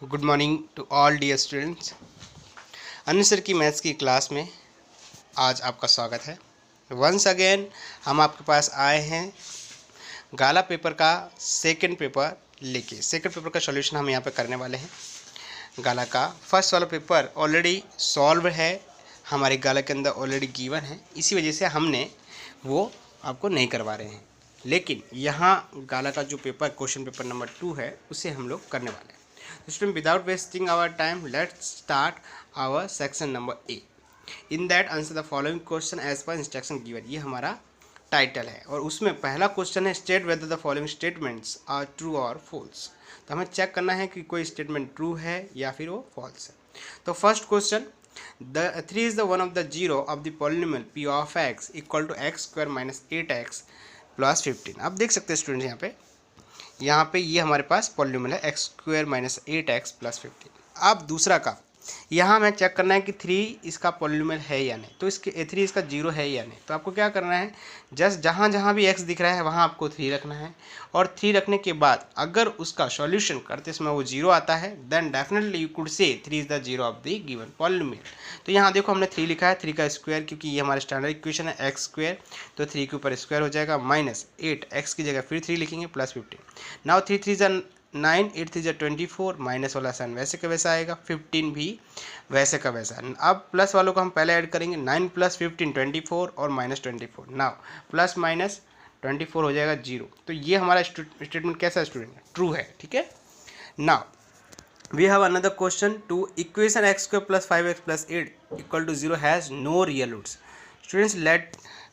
Good morning to all dear students. Anu sir की maths की class में आज आपका स्वागत है। वंस अगेन हम आपके पास आए हैं गाला पेपर का सेकंड पेपर लेके। सेकंड पेपर का सॉल्यूशन हम यहाँ पे करने वाले हैं। गाला का फर्स्ट वाला पेपर ऑलरेडी सॉल्व है, हमारे गाला के अंदर ऑलरेडी गिवन है, इसी वजह से हमने वो आपको नहीं करवा रहे हैं। लेकिन यहाँ गाला का जो पेपर क्वेश्चन पेपर नंबर 2 है उसे हम लोग करने वाले हैं। Student, without wasting our time, let's start our section number A. In that, answer the following question as per instruction given. ये हमारा टाइटल है और उसमें पहला क्वेश्चन है state whether the following statements are true और फॉल्स। तो हमें चेक करना है कि कोई स्टेटमेंट ट्रू है या फिर वो फॉल्स है। तो first question, the 3 is the one of the zero of the polynomial p of x equal to X square minus 8x plus 15। आप देख सकते हैं स्टूडेंट्स यहाँ पे ये हमारे पास पॉलिनोमियल है x square minus 8x plus 15। अब दूसरा का यहाँ हमें चेक करना है कि 3 इसका पॉलिनोमियल है या नहीं। तो इसके 3 इसका जीरो है या नहीं। तो आपको क्या करना है, जस्ट जहाँ जहाँ भी x दिख रहा है वहाँ आपको 3 रखना है और 3 रखने के बाद अगर उसका सॉल्यूशन करते समय वो जीरो आता है then definitely you could say 3 is the zero of the given polynomial. तो यहाँ देखो हमने 3 लिखा है, 3 का स्क्वायर, क्योंकि ये हमारा स्टैंडर्ड इक्वेशन है एक्स स्क्वायर, तो 3 के ऊपर स्क्वायर हो जाएगा माइनस 8 x की जगह फिर 3 लिखेंगे प्लस 15। नाउ 3 3 जा 9, 8 3 जा 24, माइनस वाला साइन वैसे का वैसा आएगा, 15 भी वैसे का वैसा। अब प्लस वालों को हम पहले ऐड करेंगे, 9 प्लस 15 24 और माइनस 24। नाउ प्लस माइनस 24 हो जाएगा 0। तो ये हमारा स्टेटमेंट कैसा स्टूडेंट ट्रू है, ठीक है। Now we have another question, to equation x square plus 5x plus 8 equal to 0 has no real roots. Students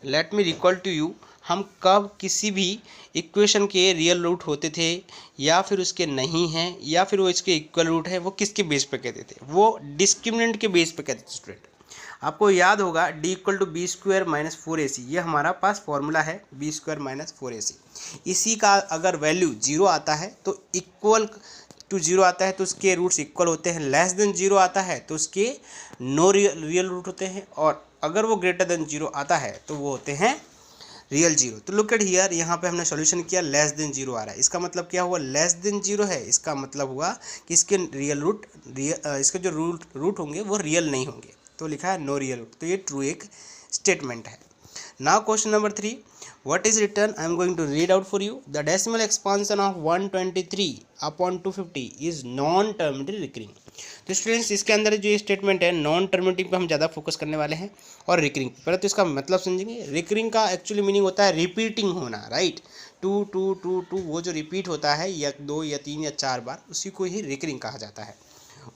let me recall to you, हम कब किसी भी इक्वेशन के रियल रूट होते थे या फिर उसके नहीं हैं या फिर वो इसके इक्वल रूट है, वो किसके बेस पे कहते थे, वो डिस्क्रिमिनेंट के बेस पे कहते थे स्टूडेंट। आपको याद होगा d equal to B square minus 4ac, ये हमारा पास फॉर्मूला है बी स्क्वायर माइनस 4ac। इसी का अगर वैल्यू जीरो आता है तो इक्वल टू जीरो आता है तो उसके रूट्स इक्वल होते हैं, लेस देन जीरो आता है तो उसके नो रियल रूट होते हैं, और अगर वो ग्रेटर देन जीरो आता है तो वो होते हैं रियल जीरो। तो लुक एट हियर, यहाँ पे हमने सॉल्यूशन किया, लेस देन जीरो आ रहा है। इसका मतलब क्या हुआ, लेस देन जीरो है, इसका मतलब हुआ कि इसके रियल रूट इसके जो रूट होंगे वो रियल नहीं होंगे, तो लिखा है नो रियल रूट। तो ये ट्रू एक स्टेटमेंट है। Now question number 3, what is written? I am going to read out for you. The decimal expansion of 123 upon 250 is non-terminating recurring. तो स्टूडेंट्स इसके अंदर जो ये स्टेटमेंट है नॉन टर्मिनेटिंग पे हम ज़्यादा फोकस करने वाले हैं और रिकरिंग। पहले तो इसका मतलब समझेंगे। रिकरिंग का एक्चुअली मीनिंग होता है रिपीटिंग होना, राइट। 2 2 2 2 वो जो रिपीट होता है या 2 या 3 या 4 बार, उसी को ही रिकरिंग कहा जाता है।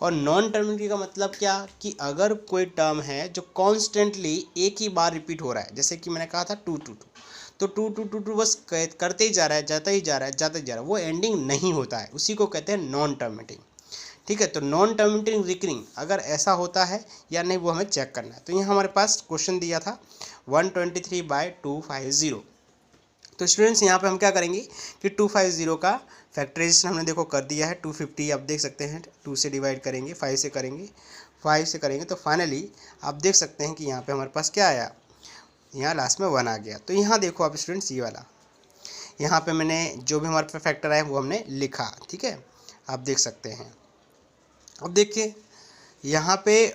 और नॉन टर्मिनेटिंग का मतलब क्या, कि अगर कोई टर्म है जो कॉन्स्टेंटली एक ही बार रिपीट हो रहा है, जैसे कि मैंने कहा था 2 2 2, तो 2 2 2 2 बस करते ही जा रहा है, जाता ही जा रहा है, जाता ही जा रहा है, वो एंडिंग नहीं होता है, उसी को कहते हैं नॉन टर्मिनेटिंग, ठीक है। तो नॉन टर्मिनेटिंग रिकरिंग अगर ऐसा होता है या नहीं वो हमें चेक करना है। तो यहाँ हमारे पास क्वेश्चन दिया था 123/250। तो स्टूडेंट्स यहाँ पे हम क्या करेंगे कि 250 का फैक्टराइजेशन हमने देखो कर दिया है। 250 आप देख सकते हैं 2 से डिवाइड करेंगे, 5 से करेंगे, 5 से करेंगे, तो फाइनली आप देख सकते हैं कि यहाँ पे हमारे पास क्या आया, यहाँ लास्ट में 1 आ गया। तो यहाँ देखो आप स्टूडेंट्स ये वाला, यहाँ पे मैंने जो भी हमारे पे फैक्टर आए वो हमने लिखा, ठीक है, आप देख सकते हैं। अब देखिए यहाँ पे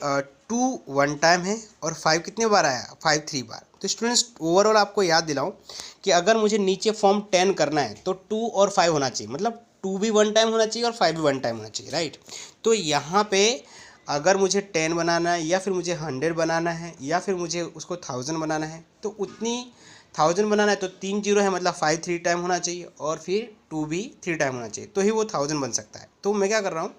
2 1 टाइम है और 5 कितने बार आया, 5 3 बार। तो स्टूडेंट्स ओवरऑल आपको याद दिलाऊं कि अगर मुझे नीचे फॉर्म 10 करना है तो 2 और 5 होना चाहिए, मतलब 2 भी 1 टाइम होना चाहिए और 5 भी 1 टाइम होना चाहिए, राइट। तो यहाँ पे अगर मुझे 10 बनाना है या फिर मुझे 100 बनाना है या फिर मुझे उसको 1000 बनाना है, तो उतनी 1000 बनाना है तो 3 जीरो है, मतलब 5 3 टाइम होना चाहिए और फिर 2 भी 3 टाइम होना चाहिए, तो ही वो 1000 बन सकता है। तो मैं क्या कर रहा हूँ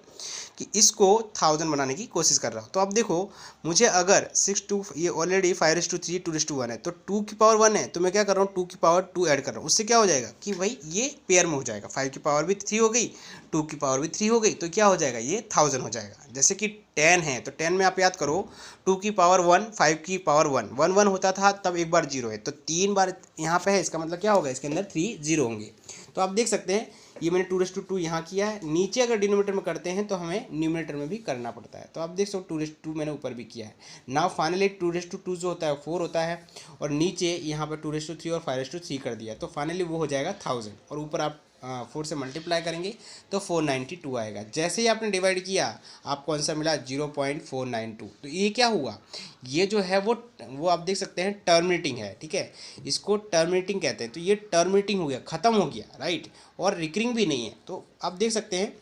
कि इसको 1000 बनाने की कोशिश कर रहा हूँ। तो अब देखो मुझे अगर 6 2, ये ऑलरेडी 5:3 2:1 है, तो 2 की पावर 1 है, तो मैं क्या कर रहा हूँ 2 की पावर 2 ऐड कर रहा हूँ। उससे क्या हो जाएगा कि भाई ये पेयर में हो जाएगा, 5 की पावर भी 3 हो गई, 2 की पावर भी 3 हो गई, तो क्या हो जाएगा ये 1000 हो जाएगा। जैसे कि 10 है तो 10 में आप याद करो 2 की पावर 1, 5 की पावर 1, 1 1 होता था, तब एक बार 0 है, तो 3 बार यहाँ पे है, इसका मतलब क्या होगा, इसके अंदर 3 0 होंगे। तो आप देख सकते हैं ये मैंने 2:2 यहाँ किया है, नीचे अगर डिनोमिनेटर में करते हैं तो हमें न्यूमरेटर में भी करना पड़ता है। तो आप देख सकते हो 2:2 मैंने ऊपर भी किया है। नाउ फाइनली 2:2 जो होता है 4 होता है और नीचे यहाँ पर 2:3 और 5:3 कर दिया, तो फाइनली वो हो जाएगा 1000 और ऊपर आप 4 से मल्टीप्लाई करेंगे तो 492 आएगा। जैसे ही आपने डिवाइड किया आपको आंसर मिला 0.492। तो ये क्या हुआ, ये जो है वो आप देख सकते हैं टर्मिनेटिंग है, ठीक है, इसको टर्मिनेटिंग कहते हैं। तो ये टर्मिनेटिंग हो गया, ख़त्म हो गया, राइट, और रिकरिंग भी नहीं है। तो आप देख सकते हैं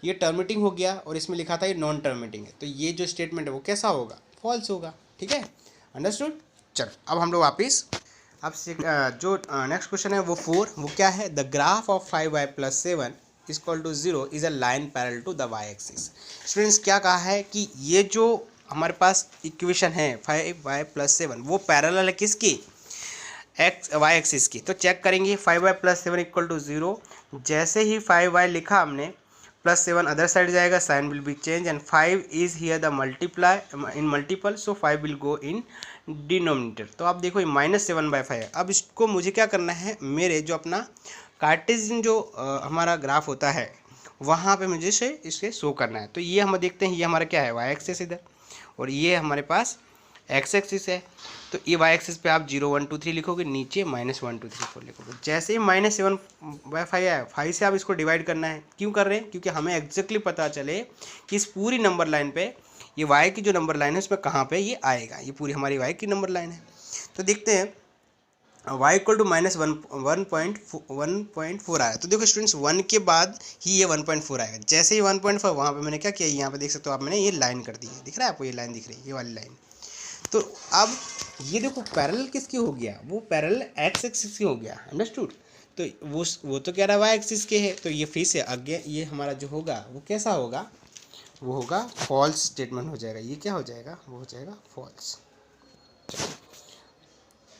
ये टर्मिनेटिंग हो गया और इसमें लिखा था ये नॉन टर्मिनेटिंग है। तो ये जो स्टेटमेंट है वो कैसा होगा, फॉल्स होगा, ठीक है, अंडरस्टूड। चलो अब हम लोग वापिस अब जो नेक्स्ट क्वेश्चन है वो 4, वो क्या है, the graph of 5y + 7 = 0 is a line parallel to the y axis. Students क्या कहा है कि ये जो हमारे पास इक्वेशन है 5y + 7 वो पैरेलल है किसकी, y एक्सिस की। तो चेक करेंगे 5y + 7 = 0। जैसे ही 5y लिखा हमने +7 अदर साइड जाएगा, sign will be change and 5 is here the multiply in multiple, so 5 will go in denominator. तो आप देखो ये -7/5 है। अब इसको मुझे क्या करना है, मेरे जो अपना कार्टेशियन जो हमारा ग्राफ होता है वहाँ पे मुझे इसे शो करना है। तो ये हम देखते हैं, ये हमारा क्या है, y एक्सिस इधर, और ये हमारे पास x एक्सिस है। तो ये y एक्सिस पे आप 0 1 2 3 लिखोगे, नीचे -1 2 3 4 लिखोगे। जैसे ही -7/5 आया, 5 से आप इसको डिवाइड करना है। क्यों कर रहे हैं, क्योंकि हमें एग्जैक्टली पता चले कि इस पूरी नंबर लाइन पे ये y की जो नंबर लाइन है उसमें कहाँ पे ये आएगा। ये पूरी हमारी y की नंबर लाइन है। तो देखते हैं y = -1.4 आया। तो देखो स्टूडेंट्स 1 के बाद ही ये 1.4 आएगा। जैसे ही 1.4 वहाँ पे मैंने क्या किया, यहाँ पे देख सकते हो आप, मैंने ये लाइन कर दी है, दिख रहा है आपको, ये लाइन दिख रही है, ये वाली लाइन। तो अब ये देखो पैरेलल किसकी हो गया, वो पैरेलल x एक्सिस की हो गया, अंडरस्टूड। तो वो तो कह रहा है y एक्सिस के है, तो ये फिर से आगे ये हमारा जो होगा वो कैसा होगा, वो होगा फॉल्स स्टेटमेंट हो जाएगा। ये क्या हो जाएगा, वो हो जाएगा फॉल्स।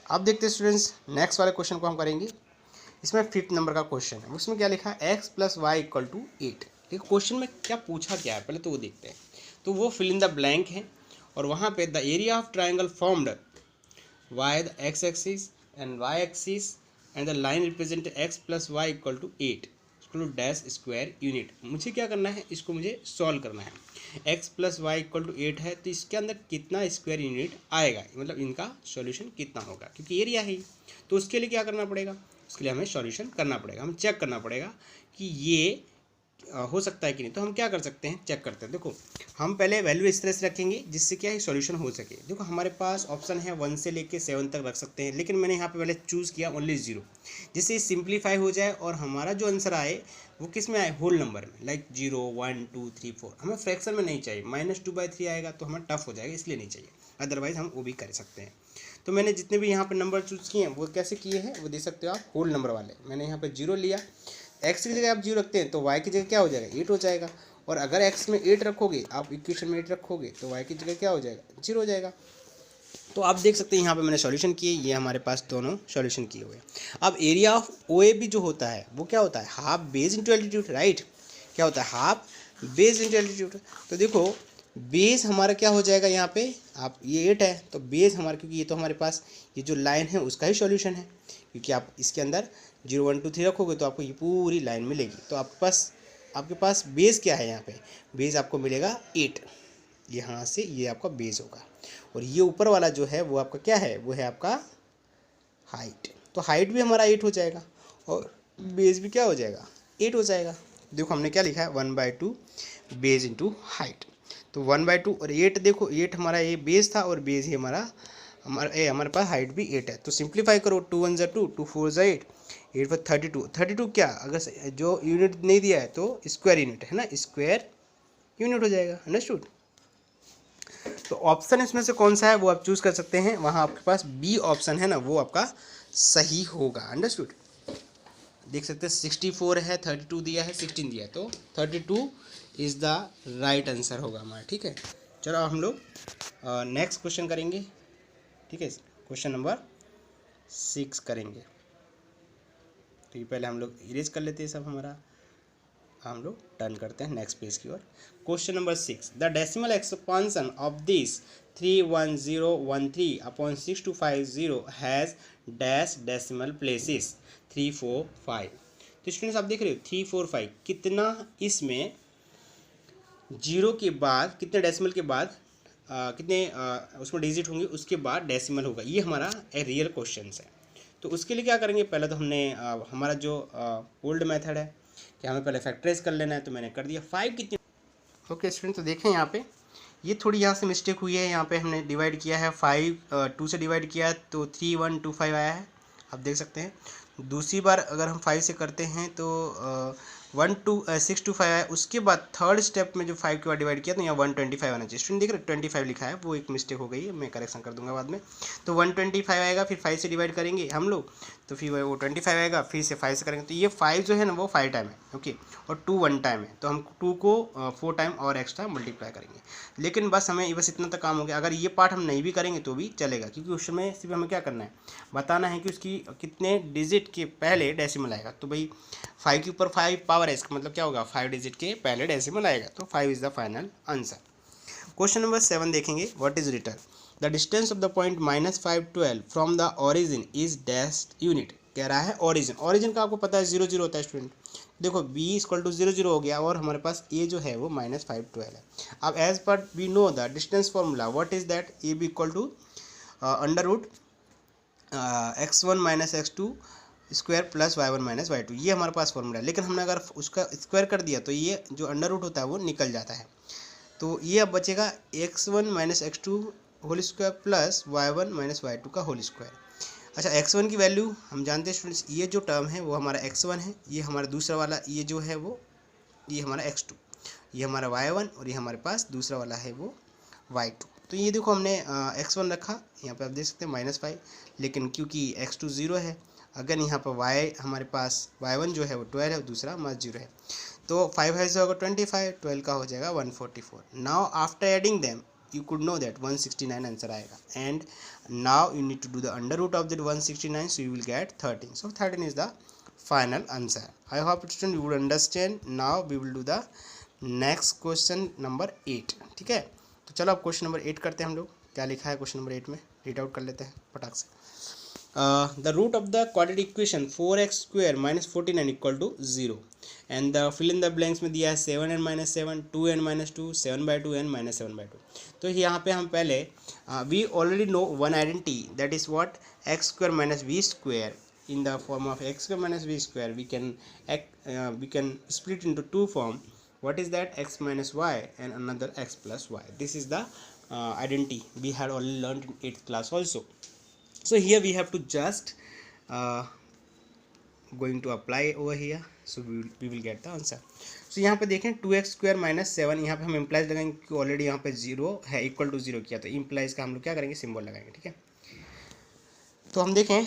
अब देखते हैं स्टूडेंट्स नेक्स्ट वाले क्वेश्चन को हम करेंगे। इसमें 5th नंबर का क्वेश्चन है, उसमें क्या लिखा है, x + y = 8। देखो क्वेश्चन में क्या पूछा क्या है, पहले तो वो देखते हैं। तो वो फिल इन द ब्लैंक है और वहाँ पे the area of triangle formed y the x axis and y axis and the line represent x + y = 8 dash square unit. मुझे क्या करना है, इसको मुझे सॉल्व करना है। x + y = 8 है, तो इसके अंदर कितना स्क्वायर यूनिट आएगा, मतलब इनका सॉल्यूशन कितना होगा, क्योंकि एरिया है। तो उसके लिए क्या करना पड़ेगा, उसके लिए हमें सॉल्यूशन करना पड़ेगा, हमें चेक करना पड़ेगा कि ये हो सकता है कि नहीं। तो हम क्या कर सकते हैं, चेक करते हैं। देखो हम पहले वैल्यू इस तरह से रखेंगे जिससे क्या है सॉल्यूशन हो सके। देखो हमारे पास ऑप्शन है 1 से लेके 7 तक रख सकते हैं, लेकिन मैंने यहाँ पे पहले चूज़ किया ओनली 0, जिससे सिंप्लीफाई हो जाए और हमारा जो आंसर आए वो किस में आए, होल नंबर में, लाइक 0 1 2 3 4। हमें फ्रैक्शन में नहीं चाहिए, -2/3 आएगा तो हमें टफ हो जाएगा, इसलिए नहीं चाहिए, अदरवाइज हम वो भी कर सकते हैं। तो मैंने जितने भी यहाँ पे नंबर चूज़ किए हैं वो कैसे किए हैं, वो देख सकते हो आप, होल नंबर वाले। मैंने यहाँ पे 0 लिया, x की जगह आप 0 रखते हैं तो y की जगह क्या हो जाएगा, 8 हो जाएगा। और अगर x में 8 रखोगे, आप इक्वेशन में 8 रखोगे तो y की जगह क्या हो जाएगा, 0 हो जाएगा। तो आप देख सकते हैं यहाँ पे मैंने सॉल्यूशन किए, ये हमारे पास दोनों सॉल्यूशन किए हुए हैं। अब एरिया ऑफ OA भी जो होता है वो क्या होता है, half base into altitude, right. क्या होता है, हाफ बेस इंटू एल्टीट्यूड। तो देखो बेस हमारा क्या हो जाएगा, यहाँ पे आप ये 8 है तो बेस हमारा, क्योंकि ये तो हमारे पास ये जो लाइन है उसका ही सॉल्यूशन है, क्योंकि आप इसके अंदर 0 1 2 3 रखोगे तो आपको ये पूरी लाइन मिलेगी। तो आपके पास बेस क्या है, यहाँ पे बेस आपको मिलेगा 8, यहाँ से ये आपका बेस होगा। और ये ऊपर वाला जो है वो आपका क्या है, वो है आपका हाइट। तो हाइट भी हमारा 8 हो जाएगा और बेस भी क्या हो जाएगा, 8 हो जाएगा। देखो हमने क्या लिखा है, 1/2 बेस इंटू हाइट। तो 1/2 और 8, देखो 8 हमारा ये बेस था और बेस ही हमारे पास हाइट भी 8 है। तो सिंप्लीफाई करो, 2 1 2, 2 4 8, 8 4 32। 32 क्या, अगर जो यूनिट नहीं दिया है तो स्क्वायर यूनिट है ना, स्क्वायर यूनिट हो जाएगा, अंडरस्टूड। तो ऑप्शन इसमें से कौन सा है वो आप चूज़ कर सकते हैं, वहाँ आपके पास बी ऑप्शन है ना, वो आपका सही होगा, अंडरस्टूड। देख सकते हैं 64 है, 32 दिया है, 16 दिया है, तो 32 इज़ द राइट आंसर होगा हमारा, ठीक है। चलो हम लोग नेक्स्ट क्वेश्चन करेंगे, ठीक है, क्वेश्चन नंबर 6 करेंगे। तो ये पहले हम लोग इरेज कर लेते हैं सब हमारा, हम लोग टर्न करते हैं नेक्स्ट पेज की ओर। Question number 6, the decimal expansion of this 31013/6250 has dash decimal places 3 4 5। तो स्टूडेंट्स आप देख रहे हो 3 4 5 कितना, इसमें जीरो के बाद कितने डेसिमल के बाद कितने उसमें डिजिट होंगे, उसके बाद डेसिमल होगा। ये हमारा रियल क्वेश्चन है। तो उसके लिए क्या करेंगे, पहले तो हमने हमारा जो ओल्ड मेथड है कि हमें पहले फैक्टराइज कर लेना है, तो मैंने कर दिया। 5 कितनी, ओके स्टूडेंट, तो देखें यहाँ पे ये थोड़ी यहाँ से मिस्टेक हुई है। यहाँ पे हमने डिवाइड किया है 5 2 से डिवाइड किया तो 3 1 2 5 आया है, आप देख सकते हैं। दूसरी बार अगर हम 5 से करते हैं तो 1 2 6 2 5 आया। उसके बाद थर्ड स्टेप में जो 5 के बाद डिवाइड किया तो यहाँ 125 आना चाहिए। स्टूडेंट देख रहे 25 लिखा है, वो एक मिस्टेक हो गई है, मैं करेक्शन कर दूंगा बाद में। तो 125 आएगा, फिर 5 से डिवाइड करेंगे हम लोग तो फिर वो 25 आएगा, फिर से 5 से करेंगे तो ये 5 जो है ना वो 5 टाइम है, ओके, और 2 1 टाइम है, तो हम 2 को 4 टाइम और एक्स्ट्रा मल्टीप्लाई करेंगे। लेकिन बस हमें बस इतना तक काम हो गया। अगर ये पार्ट हम नहीं भी करेंगे तो भी चलेगा, क्योंकि उस समय सिर्फ हमें क्या करना है, बताना है कि उसकी कितने डिजिट के पहले डेसिमल आएगा। तो भाई 5 के ऊपर 5 पावर है, इसका मतलब क्या होगा, 5 डिजिट के पहले डेसिमल आएगा, तो 5 is the final answer. Question number 7 देखेंगे, what is return the distance of the point -5 12 from the origin is dash unit. कह रहा है ओरिजिन, ओरिजिन का आपको पता है 0 0 होता है स्टूडेंट। देखो b = 0 0 हो गया और हमारे पास a जो है वो -5 12 है। अब एज पर we know the distance formula, what is that, a b = √x1 - x2 square plus y1 - y2, ये हमारे पास फॉर्मूला है। लेकिन हमने अगर उसका स्क्वायर कर दिया तो ये जो अंडर रूट होता है वो निकल जाता है। तो ये अब बचेगा x1 - x2 whole square plus y1 - y2 का होल स्क्वायर। अच्छा, x1 की वैल्यू हम जानते हैं स्टूडेंट्स, ये जो टर्म है वो हमारा x1 है, ये हमारा दूसरा वाला ये जो है वो ये हमारा x2, ये हमारा y1 और ये हमारे पास दूसरा वाला है वो y2। तो ये देखो हमने x1 रखा, यहाँ पे आप देख सकते हैं -5, लेकिन क्योंकि x2 0 है, अगर यहाँ पर y हमारे पास y1 जो है वो 12 है, दूसरा -0 है, तो 5 है से होगा 25, 12 का हो जाएगा 144। Now after adding them you could know that 169 answer आएगा, and now you need to do the under root of that 169, so you will get 13, so 13 is the final answer. I hope student you would understand. Now we will do the next question number 8, ठीक है। तो चलो अब question number 8 करते हैं हम लोग। क्या लिखा है क्वेश्चन नंबर 8 में, रीड आउट कर लेते हैं फटाक से। The root of the quadratic equation 4x² - 49 = 0 and the fill in the blanks में दिया है 7n - 7 2n - 2 7/2n - 7/2। तो यहाँ पे हम पहले we already know one identity, that is what, x² - v² in the form of x² - v², we can split into two form. What is that, x - y and another x + y. This is the identity we had already learned in 8th class also. So here we have to just going to apply over here, so we will get the answer. So यहाँ पे देखें 2x² - 7, यहाँ पे हम implies लगाएंगे क्योंकि already यहाँ पे 0 है, इक्वल टू 0 किया, तो इम्प्लाइज का हम लोग क्या करेंगे, सिंबल लगाएंगे, ठीक है। तो हम देखें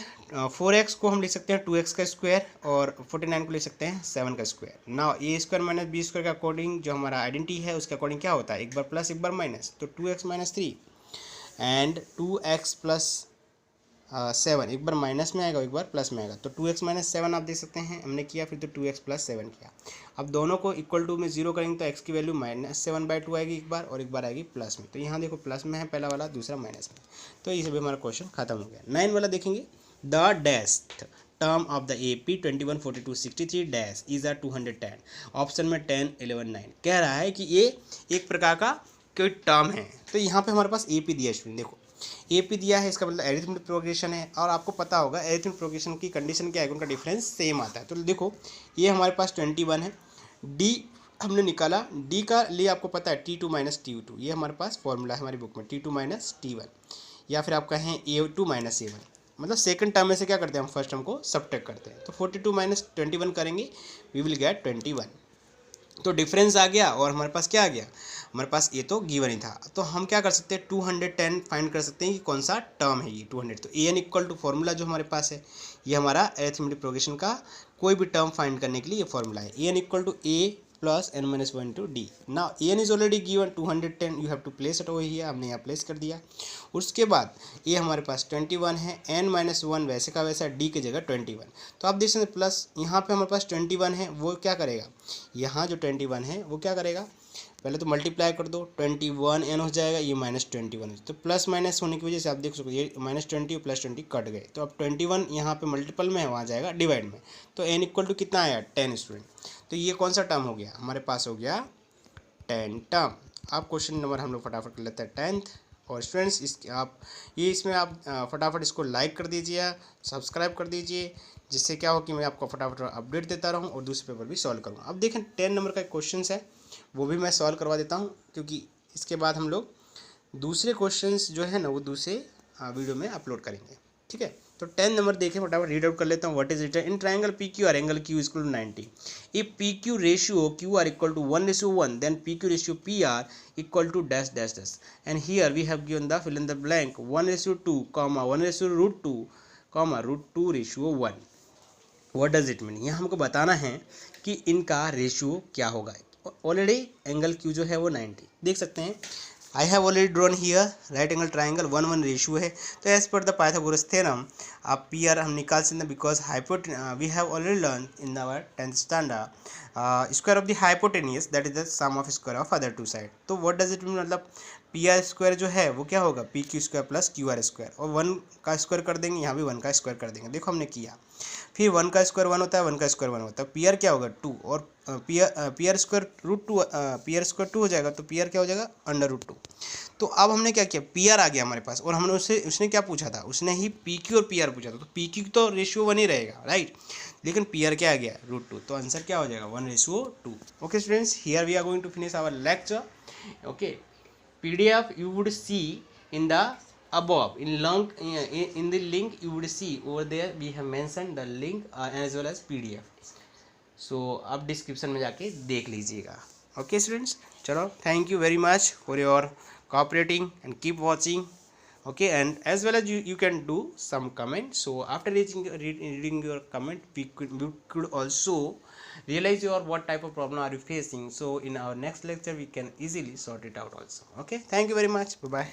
4x को हम लिख सकते हैं 2x का स्क्वायर और 49 को लिख सकते हैं 7 का स्क्वायर। नाउ a² - b² के अकॉर्डिंग जो हमारा आइडेंटिटी है उसके अकॉर्डिंग क्या होता है, एक बार प्लस एक बार माइनस, तो 2x - 3 एंड 2x + 7, एक बार माइनस में आएगा एक बार प्लस में आएगा, तो 2x - 7 आप देख सकते हैं हमने किया, फिर तो 2x + 7 किया। अब दोनों को इक्वल टू में 0 करेंगे तो x की वैल्यू -7/2 आएगी एक बार, और एक बार आएगी प्लस में। तो यहाँ देखो प्लस में है पहला वाला, दूसरा माइनस में, तो ये भी हमारा क्वेश्चन खत्म हो गया। 9 वाला देखेंगे, the dash term of the AP 21 42 63 dash is a 210। Option में 10 11 9 कह रहा है कि ये एक प्रकार का कोई टर्म है। तो यहाँ पे हमारे पास AP दिया है स्टूडेंट, देखो AP दिया है, इसका मतलब एरिथमेटिक प्रोग्रेशन है, और आपको पता होगा एरिथमेटिक प्रोग्रेशन की कंडीशन क्या है, उनका डिफरेंस सेम आता है। तो देखो ये हमारे पास 21 है, D हमने निकाला, D का लिए आपको पता है T2 - T2, ये हमारे पास फॉर्मूला है हमारी बुक में, T2 - T1, या फिर आप कहें A2 - A1, मतलब सेकंड टर्म में से क्या करते हैं हम, फर्स्ट टर्म को सबट्रैक्ट करते हैं। तो 42 - 21 करेंगे, वी विल गेट 21। तो डिफरेंस आ गया और हमारे पास क्या आ गया, हमारे पास ये तो गिवन ही था। तो हम क्या कर सकते हैं, 210 फाइंड कर सकते हैं कि कौन सा टर्म है ये 200। तो an = फॉर्मूला जो हमारे पास है, ये हमारा अरिथमेटिक प्रोग्रेशन का कोई भी टर्म फाइंड करने के लिए ये फॉर्मूला है। an = a + n - 1 * d। Now an is already given 210, you have to place it over here, हमने यहाँ प्लेस कर दिया। उसके बाद ये हमारे पास 21 है, n - 1 वैसे का वैसा, d की जगह 21। तो आप देख सकते हैं प्लस यहाँ पे हमारे पास 21 है, वो क्या करेगा, यहाँ जो 21 है वो क्या करेगा, पहले तो मल्टीप्लाई कर दो, 21n हो जाएगा, ये -21, तो प्लस माइनस होने की वजह से आप देख सकते हो ये -20 और +20 कट गए। तो अब 21 यहाँ पे मल्टीपल में है, वहाँ जाएगा डिवाइड में, तो n = कितना आया, 10 स्टूडेंट। तो ये कौन सा टर्म हो गया, हमारे पास हो गया 10 टर्म। अब क्वेश्चन नंबर हम लोग फटाफट कर लेते हैं 10th, और स्टूडेंट्स इसमें आप फटाफट इसको लाइक कर दीजिए, सब्सक्राइब कर दीजिए, जिससे क्या हो कि मैं आपको फटाफट अपडेट देता रहूं और दूसरे पेपर भी सॉल्व करूँगा। अब देखें 10 नंबर का क्वेश्चन है, वो भी मैं सॉल्व करवा देता हूँ, क्योंकि इसके बाद हम लोग दूसरे क्वेश्चंस जो है ना वो दूसरे वीडियो में अपलोड करेंगे। ठीक है, तो 10 नंबर देखें, फटाफट रीड आउट कर लेता हूँ। What is written in triangle P Q R angle Q equal to 90। If P Q ratio Q R equal to 1:1, then P Q ratio P R equal to dash dash dash. And here we have given the fill in the blank 1:2, 1:√2, √2:1। What does it mean? यहाँ हमको बताना है कि इनका ratio क्या होगा। Already angle Q जो है वो 90 देख सकते हैं। I have already drawn here right angle triangle, 1:1 ratio है। तो एज पर द पाइथागोरस थ्योरम आप पी आर हम निकाल सकते हैं, because we have already learn in our 10th standard square of the hypotenuse that is the sum of square of other two side. तो what does it mean? मतलब P R square जो है वो क्या होगा, P Q square plus Q R square, और 1 का square कर देंगे, यहाँ भी 1 का स्क्वायर कर देंगे। देखो हमने किया, फिर 1 का स्क्वायर 1 होता है, 1 का स्क्वायर 1 होता है। पी आर क्या होगा 2, और P R square √2, P R square 2 हो जाएगा, तो पी आर क्या हो जाएगा √2। तो अब हमने क्या किया, पी आर आ गया हमारे पास, और हमने उसने क्या पूछा था, उसने ही पी क्यू और पी आर पूछा था। तो पी क्यू तो रेशियो 1 ही रहेगा, राइट, लेकिन पी आर क्या आ गया √2, तो आंसर क्या हो जाएगा 1:2। Okay students, here we are going to finish our lecture. Okay, PDF you would see in the above, in the link you would see over there we have mentioned the link as well as PDF, so आप description में जाके देख लीजिएगा। Okay students, चलो thank you very much for your cooperating and keep watching. Okay, and as well as you can do some comment, so after reading your comment we could also realize what type of problem are you facing, so in our next lecture we can easily sort it out also. Okay, thank you very much, bye bye.